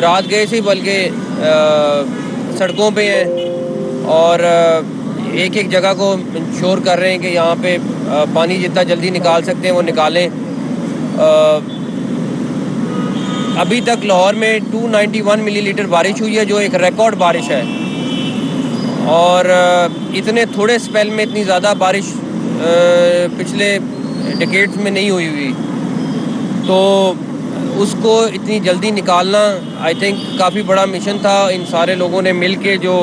रात गए से बल्कि सड़कों पे हैं और एक एक जगह को इंश्योर कर रहे हैं कि यहाँ पे पानी जितना जल्दी निकाल सकते हैं वो निकालें। अभी तक लाहौर में 291 मिलीलीटर बारिश हुई है, जो एक रिकॉर्ड बारिश है, और इतने थोड़े स्पेल में इतनी ज़्यादा बारिश पिछले डिकेड्स में नहीं हुई। तो उसको इतनी जल्दी निकालना आई थिंक काफ़ी बड़ा मिशन था। इन सारे लोगों ने मिल के जो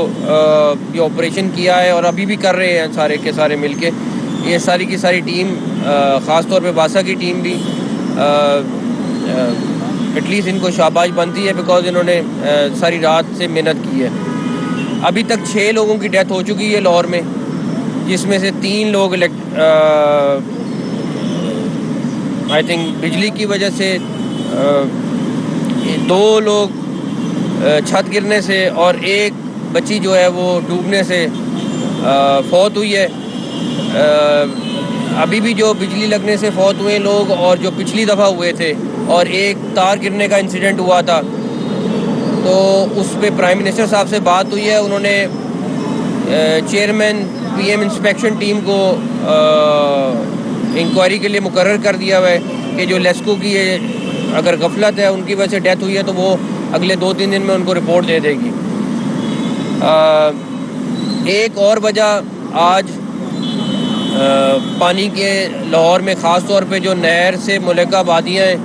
ये ऑपरेशन किया है और अभी भी कर रहे हैं सारे के सारे मिल के, ये सारी की सारी टीम, ख़ास तौर पे बासा की टीम भी, एटलीस्ट इनको शाबाश बनती है बिकॉज इन्होंने सारी रात से मेहनत की है। अभी तक 6 लोगों की डेथ हो चुकी है लाहौर में, जिसमें से 3 लोग आई थिंक बिजली की वजह से, 2 लोग छत गिरने से और एक बच्ची जो है वो डूबने से फौत हुई है। अभी भी जो बिजली लगने से फौत हुए लोग और जो पिछली दफ़ा हुए थे, और एक तार गिरने का इंसिडेंट हुआ था, तो उस पर प्राइम मिनिस्टर साहब से बात हुई है। उन्होंने चेयरमैन पीएम इंस्पेक्शन टीम को इंक्वायरी के लिए मुकर्रर कर दिया हुआ है कि जो लेस्को की अगर गफलत है, उनकी वजह से डेथ हुई है, तो वो अगले 2-3 दिन में उनको रिपोर्ट दे देगी। एक और वजह आज पानी के लाहौर में ख़ास तौर पे जो नहर से मुल्का आबादियाँ हैं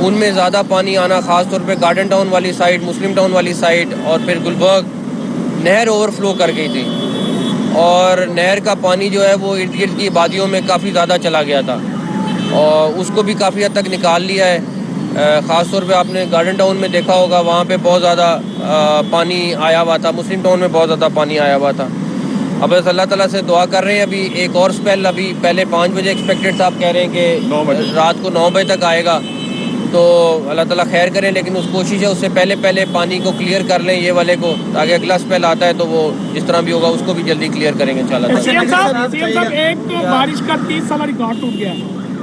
उनमें ज़्यादा पानी आना, ख़ास तौर पे गार्डन टाउन वाली साइड, मुस्लिम टाउन वाली साइड और फिर गुलबर्ग, नहर ओवरफ्लो कर गई थी और नहर का पानी जो है वो इर्द गिर्द की आबादियों में काफ़ी ज़्यादा चला गया था और उसको भी काफ़ी हद तक निकाल लिया है। ख़ास तौर पे आपने गार्डन टाउन में देखा होगा, वहाँ पे बहुत ज़्यादा पानी आया हुआ था, मुस्लिम टाउन में बहुत ज़्यादा पानी आया हुआ था। अब बस अल्लाह ताला से दुआ कर रहे हैं, अभी एक और स्पेल, अभी पहले 5 बजे एक्सपेक्टेड था, आप कह रहे हैं कि रात को 9 बजे तक आएगा, तो अल्लाह ताला खैर करें। लेकिन उस कोशिश है उससे पहले पहले पानी को क्लियर कर लें ये वाले को, ताकि अगला स्पेल आता है तो वो जिस तरह भी होगा उसको भी जल्दी क्लियर करेंगे इंशाल्लाह। सीएम साहब, एक तो बारिश का 30 साल रिकॉर्ड टूट गया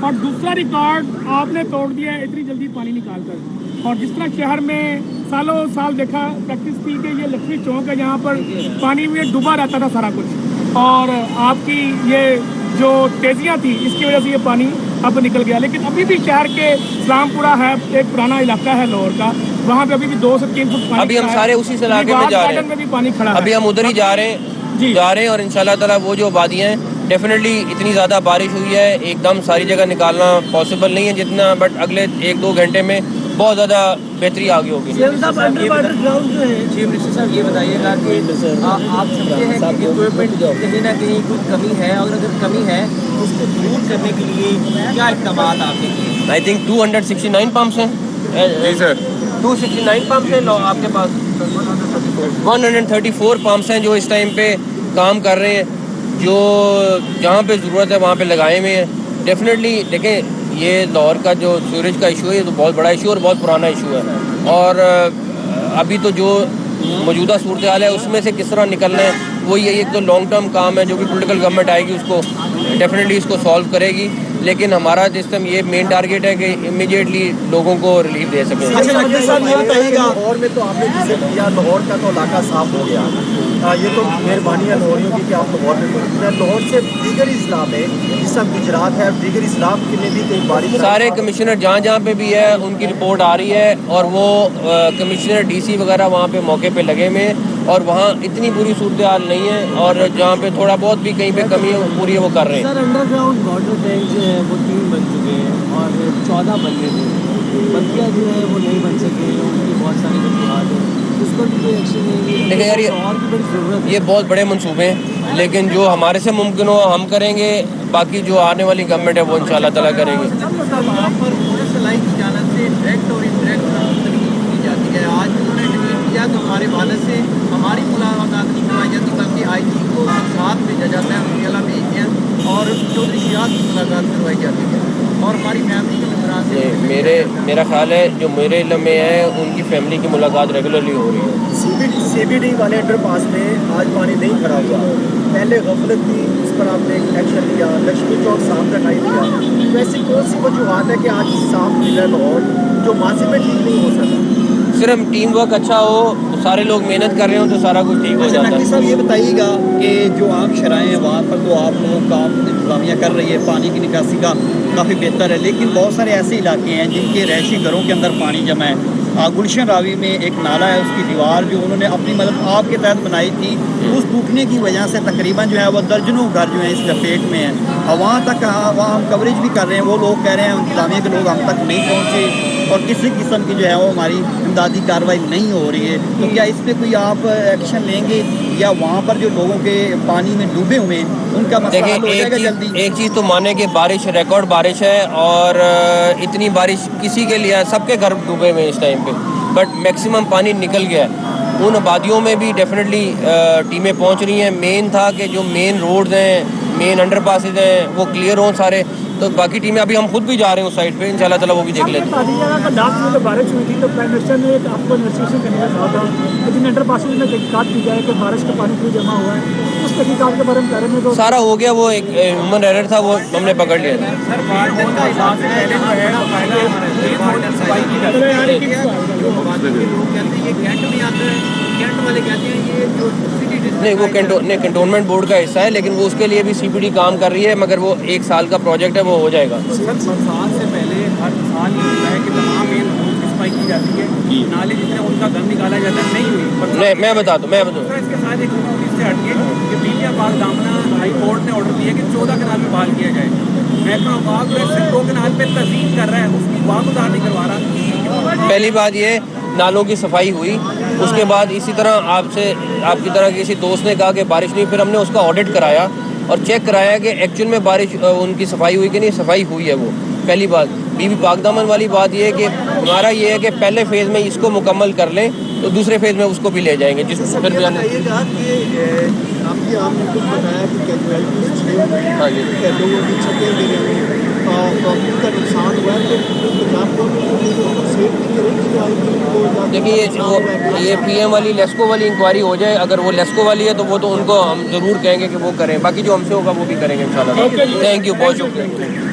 और दूसरा रिकॉर्ड आपने तोड़ दिया है इतनी जल्दी पानी निकाल कर। और जिस तरह शहर में सालों साल देखा प्रैक्टिस की कि ये लक्ष्मी चौक है, यहाँ पर पानी में डूबा रहता था सारा कुछ, और आपकी ये जो तेजियाँ थी इसकी वजह से ये पानी अब निकल गया। लेकिन अभी भी शहर के इस्लामपुरा है, एक पुराना इलाका है लाहौर का, वहाँ पे अभी भी 2 से 3 फुट पानी। अभी हम सारे उसी इलाके में जा रहे हैं, में भी पानी खड़ा, अभी हम उधर ही जा रहे हैं और इंशाल्लाह ताला वो जो वादियाँ हैं, डेफिनेटली इतनी ज़्यादा बारिश हुई है, एकदम सारी जगह निकालना पॉसिबल नहीं है जितना, बट अगले 1-2 घंटे में बहुत ज़्यादा बेहतरी आगे होगी। चीफ मिनिस्टर साहब ये बताइएगा कि आप समझते हैं कि इक्विपमेंट कहीं ना कहीं कुछ कमी है, और अगर कमी है उसको दूर करने के लिए क्या इक़दाम आपने किए? आई थिंक 269 पंप्स हैं। जी सर, 269 पंप्स हैं आपके पास, 134 पंप्स हैं जो इस टाइम पे काम कर रहे हैं, जो जहाँ पे ज़रूरत है वहाँ पे लगाए हुए हैं। डेफिनेटली देखें, ये लाहौर का जो सीवरेज का इशू है ये तो बहुत बड़ा इशू और बहुत पुराना इशू है, और अभी तो जो मौजूदा सूरत हाल है उसमें से किस तरह निकलना है वो ये एक तो लॉन्ग टर्म काम है, जो भी पॉलिटिकल गवर्नमेंट आएगी उसको डेफिनेटली इसको सॉल्व करेगी। लेकिन हमारा जिस टाइम ये मेन टारगेट है कि इमीडिएटली लोगों को रिलीफ दे सकें। लाहौर में तो आपने जिसे किया, लाहौर का तो इलाका साफ हो गया, ये तो मेहरबानी है लाहौरियों की कि आप लाहौर में पहुँचे। लाहौर से दीगर इस्लाम में जिस तरह गुजरात है, दीगर इस्लाम में भी कई बारिश, सारे कमिश्नर जहाँ जहाँ पे भी है उनकी रिपोर्ट आ रही है, और वो कमिश्नर DC वगैरह वहाँ पे मौके पे लगे हुए हैं, और वहाँ इतनी बुरी सूरत हाल नहीं है, और जहाँ पे थोड़ा बहुत भी कहीं पे कमी है पूरी है वो कर रहे हैं। सर, अंडरग्राउंड वाटर टैंक जो है वो 3 बन चुके हैं और 14 बनने थे, बल्दिया जो है वो नहीं बन सके, उनकी बहुत सारी वजूहत है, उस पर भी कोई एक्शन नहीं है। लेकिन यार ये बहुत बड़े मंसूबे हैं, लेकिन जो हमारे से मुमकिन हो हम करेंगे, बाकी जो आने वाली गवर्नमेंट है वो इंशाल्लाह ताला करेगी। आप पर सलाई की जानब से डायरेक्ट और इनडायरेक्ट तनकीद की जाती है। आज उन्होंने ट्वीट किया तो हमारे वालद से हमारी मुलाकात नहीं करवाई जाती, बल्कि IG को साथ भेजा जाता है, उनके अला भेजते हैं और चौधरी सिराज की मुलाकात करवाई जाती है, और हमारी फैमिली के मेम्बरान से मेरा ख्याल है जो मेरे इल्म में है उनकी फैमिली की मुलाकात रेगुलरली हो रही है। CBD वाले अंडरपास में आज पानी नहीं खड़ा हुआ, पहले गफलत थी, उस पर आपने एक्शन लिया, लक्ष्मी चौक साफ रखाई दिया, तो ऐसी कौन सी वजूहत है कि आज साफ मिला लाहौर जो माजी में ठीक नहीं हो सका? सिर्फ टीम वर्क अच्छा हो, सारे लोग मेहनत कर रहे हो तो सारा कुछ ठीक हो अच्छा जाता नकवी है। साहब ये बताइएगा कि जो आम शराएँ हैं वहाँ पर तो आप लोगों का इंतजामिया कर रही है, पानी की निकासी का काफ़ी बेहतर है, लेकिन बहुत सारे ऐसे इलाके हैं जिनके रहायशी घरों के अंदर पानी जमा है। गुलशन रावी में एक नाला है, उसकी दीवार जो उन्होंने अपनी मतलब आप के तहत बनाई थी, उस टूटने की वजह से तकरीबन जो है वो दर्जनों घर जो है इस लपेट में हैं। और वहाँ तक वहाँ हम कवरेज भी कर रहे हैं, वो लोग कह रहे हैं इंतजामिया के लोग हम तक नहीं पहुँचे और किसी किस्म की जो है वो हमारी इमदादी कार्रवाई नहीं हो रही है। तो क्या इस पर कोई आप एक्शन लेंगे या वहाँ पर जो लोगों के पानी में डूबे हुए हैं उनका मसला हल हो देखिए जाएगा जल्दी? एक चीज़ तो माने कि बारिश रिकॉर्ड बारिश है और इतनी बारिश किसी के लिए सबके घर डूबे हुए हैं इस टाइम पे, बट मैक्सिमम पानी निकल गया है। उन आबादियों में भी डेफिनेटली टीमें पहुंच रही हैं। मेन था कि जो मेन रोड्स हैं, मेन अंडरपासेज हैं, वो क्लियर हों सारे। तो बाकी टीमें अभी हम खुद भी जा रहे हैं उस साइड पे, इंशाल्लाह ताला वो भी देख लेते हैं। लास्ट में जब बारिश हुई थी तो प्राइम मिनिस्टर ने आपको इन्वेस्टिगेशन करने का कहा था, लेकिन अंडर पासिंग में तहकीकात की जाए कि बारिश का पानी क्यों जमा हुआ है, उस तहकीकात के बारे में कह रहे हैं तो सारा हो गया, वो एक ह्यूमन एरर था, वो हमने पकड़ लिया था। सर वार्डन का हिसाब से पहले जो है बाकायदा वार्डन सफाई की जाती है। जो आबादी के लोग कहते हैं ये कैंट में आता है, कैंट वाले कहते हैं ये जो सिटी नहीं, वो कैंटोनमेंट बोर्ड का हिस्सा है, लेकिन वो उसके लिए भी सीपीडी काम कर रही है, मगर वो 1 साल का प्रोजेक्ट है, वो हो जाएगा। सर बरसात से पहले हर साल ये होता है कि तमाम मेन रोड की सफाई की जाती है, नाले जितने उनका गंद निकाला जाता है, नहीं हुई। मैं बता दूँ सर इसके साथ एक नोटिस से हटके कि बीटिया पाक दामना हाई कोर्ट ने ऑर्डर दिया कि 14 कनाल में बहाल किया जाए। महकमा आवाज़ जो है सिर्फ 2 कनाल पे तज़ीम कर रहा है, उसकी वागुजार नहीं करवा रहा। पहली बात ये, नालों की सफाई हुई, उसके बाद इसी तरह आपकी तरह किसी दोस्त ने कहा कि बारिश नहीं, फिर हमने उसका ऑडिट कराया और चेक कराया कि एक्चुअल में बारिश उनकी सफाई हुई कि नहीं, सफाई हुई है वो। पहली बात। बीबी पाकदामन वाली बात ये है कि हमारा ये है कि पहले फेज़ में इसको मुकम्मल कर लें तो दूसरे फेज़ में उसको भी ले जाएंगे। जिस फिर भी बताइएगा कि आपकी आपने कुछ बताया कि कैजुअलिटीज 6 हाँ जी। लोगों की छतें गिरी हुई प्रॉपर्टी का नुकसान हुआ है, तो पंजाब गवर्नमेंट सेफ्टी करेगी। देखिए ये पीएम वाली लेस्को वाली इंक्वायरी हो जाए, अगर वो लेस्को वाली है तो वो तो उनको हम ज़रूर कहेंगे कि वो करें, बाकी जो हमसे होगा वो भी करेंगे इंशाल्लाह। थैंक यू, बहुत शुक्रिया।